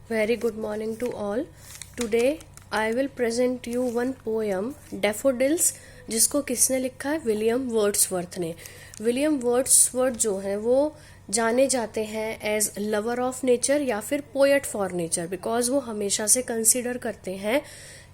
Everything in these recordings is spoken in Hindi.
Very good morning to all. Today I will present you one poem Daffodils, जिसको किसने लिखा है? विलियम वर्ड्सवर्थ ने. विलियम वर्ड्सवर्थ जो है वो जाने जाते हैं एज लवर ऑफ नेचर या फिर पोएट फॉर नेचर, बिकॉज वो हमेशा से कंसिडर करते हैं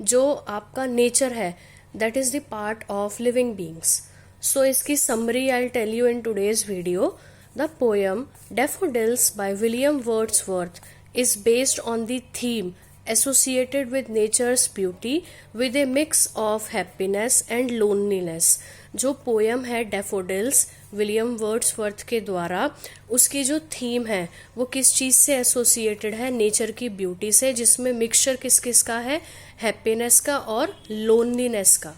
जो आपका नेचर है that is the part of living beings. So इसकी summary I tell you in today's video. The poem Daffodils by William Wordsworth is based on the theme associated with nature's beauty with a mix of happiness and loneliness. जो पोयम है डैफोडिल्स विलियम वर्ड्सवर्थ के द्वारा, उसकी जो थीम है वो किस चीज़ से एसोसिएटेड है? नेचर की ब्यूटी से, जिसमें मिक्सचर किस किस का है? हैप्पीनेस का और लोनलीनेस का.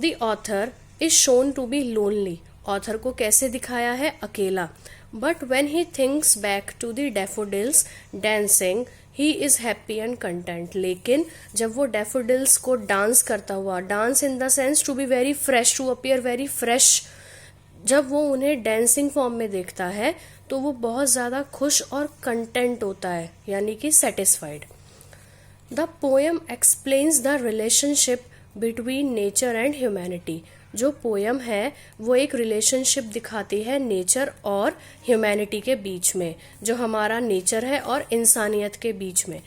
The author is shown to be lonely. Author को कैसे दिखाया है? अकेला. But when he thinks back to the daffodils dancing he is happy and content. लेकिन जब वो डैफोडिल्स को डांस करता हुआ, dance in the sense to be very fresh, to appear very fresh, जब वो उन्हें डांसिंग फॉर्म में देखता है तो वो बहुत ज़्यादा खुश और कंटेंट होता है, यानी कि satisfied. The poem explains the relationship between nature and humanity. जो पोयम है वो एक रिलेशनशिप दिखाती है नेचर और ह्यूमैनिटी के बीच में, जो हमारा नेचर है और इंसानियत के बीच में.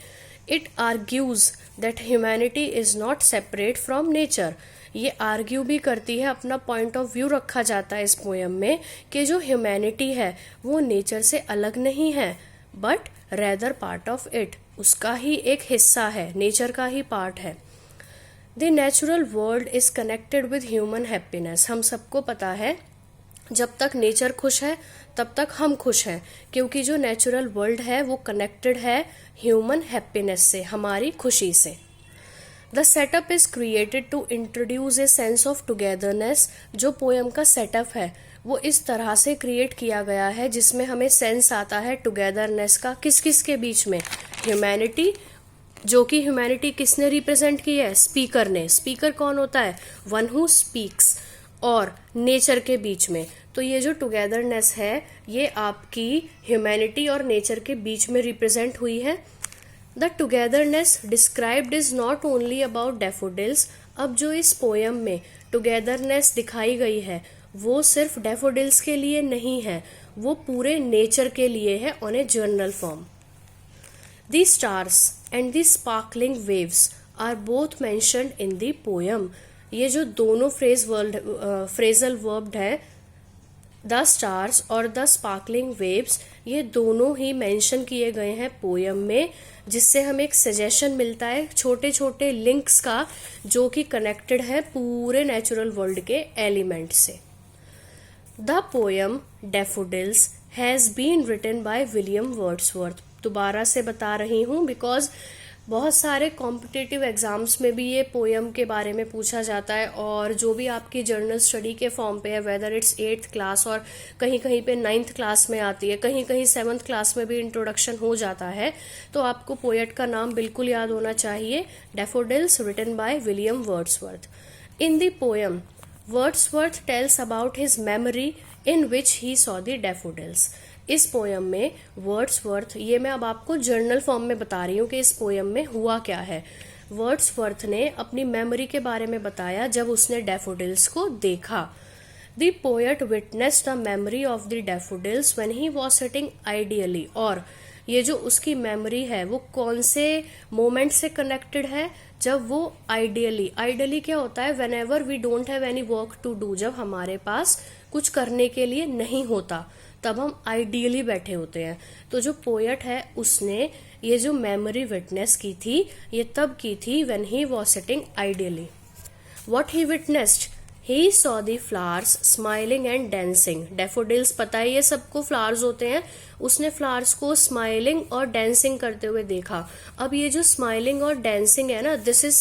It argues that humanity is not separate from nature. ये आर्ग्यू भी करती है, अपना पॉइंट ऑफ व्यू रखा जाता है इस पोयम में कि जो ह्यूमैनिटी है वो नेचर से अलग नहीं है, but rather part of it. उसका ही एक हिस्सा है, नेचर का ही पार्ट है. The natural world is connected with human happiness. हम सबको पता है जब तक नेचर खुश है तब तक हम खुश हैं, क्योंकि जो नेचुरल वर्ल्ड है वो कनेक्टेड है ह्यूमन हैप्पीनेस से, हमारी खुशी से. The setup is created to introduce a sense of togetherness. जो पोएम का सेटअप है वो इस तरह से क्रिएट किया गया है जिसमें हमें सेंस आता है टुगेदरनेस का. किस किस के बीच में? ह्यूमैनिटी, जो कि ह्यूमैनिटी किसने रिप्रेजेंट की है? स्पीकर ने. स्पीकर कौन होता है? One who speaks. और नेचर के बीच में. तो ये जो टुगेदरनेस है ये आपकी ह्यूमैनिटी और नेचर के बीच में रिप्रेजेंट हुई है. The togetherness described is not only about daffodils. अब जो इस पोयम में टुगेदरनेस दिखाई गई है वो सिर्फ डैफोडिल्स के लिए नहीं है, वो पूरे नेचर के लिए है on a general form. The stars and the sparkling waves are both mentioned in the poem. ये जो दोनों फ्रेजल वर्ब है, द स्टार्स और द स्पार्कलिंग वेव्स, ये दोनों ही मेंशन किए गए हैं पोयम में, जिससे हमें एक सजेशन मिलता है छोटे छोटे लिंक्स का, जो कि कनेक्टेड है पूरे नेचुरल वर्ल्ड के एलिमेंट से. The poem daffodils has been written by William Wordsworth. दोबारा से बता रही हूँ बिकॉज बहुत सारे कॉम्पिटिटिव एग्जाम्स में भी ये पोयम के बारे में पूछा जाता है, और जो भी आपकी जर्नल स्टडी के फॉर्म पे है, वेदर इट्स 8th क्लास और कहीं कहीं पे 9th क्लास में आती है, कहीं कहीं 7th क्लास में भी इंट्रोडक्शन हो जाता है, तो आपको पोएट का नाम बिल्कुल याद होना चाहिए. Daffodils written by William Wordsworth. In the poem Wordsworth tells about his memory in which he saw the daffodils. इस पोयम में वर्ड्सवर्थ, ये मैं अब आपको जर्नल फॉर्म में बता रही हूँ कि इस पोयम में हुआ क्या है. वर्ड्सवर्थ ने अपनी मेमोरी के बारे में बताया जब उसने डैफोडिल्स को देखा. The poet witnessed the memory of the daffodils when he was sitting ideally. और ये जो उसकी मेमोरी है वो कौन से मोमेंट से कनेक्टेड है? जब वो आइडियली क्या होता है? Whenever we don't have any work to do. जब हमारे पास कुछ करने के लिए नहीं होता तब हम आइडियली बैठे होते हैं. तो जो पोएट है उसने ये जो मेमोरी विटनेस की थी ये तब की थी when he was sitting ideally. What he witnessed? He saw the flowers smiling and dancing. Daffodils पता है ये सबको फ्लावर्स होते हैं. उसने फ्लावर्स को स्माइलिंग और डांसिंग करते हुए देखा. अब ये जो स्माइलिंग और डांसिंग है ना, this is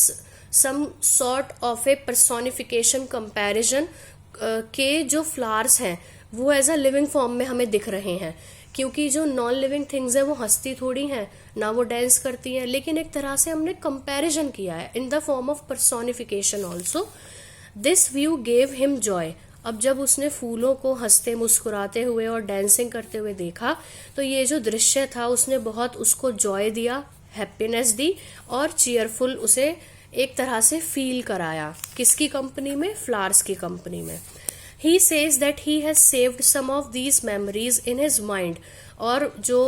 some sort of a personification comparison के जो फ्लावर्स हैं वो एज अ लिविंग फॉर्म में हमें दिख रहे हैं, क्योंकि जो नॉन लिविंग थिंग्स है वो हंसती थोड़ी हैं ना, वो डांस करती हैं, लेकिन एक तरह से हमने कंपैरिजन किया है in the form of personification also. This view gave him Joy. अब जब उसने फूलों को हंसते मुस्कुराते हुए और डांसिंग करते हुए देखा तो ये जो दृश्य था उसने बहुत उसको जॉय दिया, हैप्पीनेस दी और चीयरफुल उसे एक तरह से फील कराया। किसकी कंपनी में? फ्लावर्स की कंपनी में। He says that he has saved some of these memories in his mind. और जो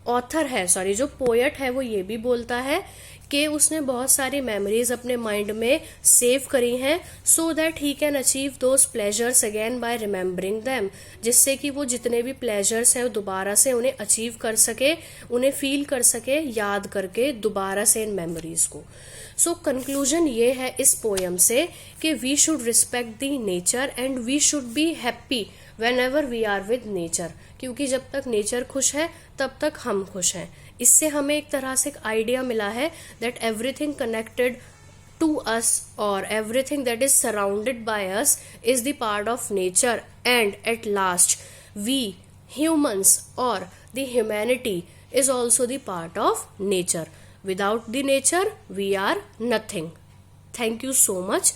ऑथर है, सॉरी जो पोएट है, वो ये भी बोलता है कि उसने बहुत सारी मेमोरीज अपने माइंड में सेव करी हैं, so that he can achieve those pleasures again by remembering them, जिससे कि वो जितने भी प्लेजर्स हैं वो दोबारा से उन्हें अचीव कर सके, उन्हें फील कर सके, याद करके दोबारा से इन मेमोरीज को। सो कंक्लूजन ये है इस पोएम से कि we should respect the nature and we should be happy whenever we are with nature, क्योंकि जब तक नेचर खुश है तब तक हम खुश हैं। इससे हमें एक तरह से एक आइडिया मिला है that everything connected to us और everything that is surrounded by us is the part of nature, and at last we humans और the humanity is also the part of nature. Without the nature, we are nothing. Thank you so much.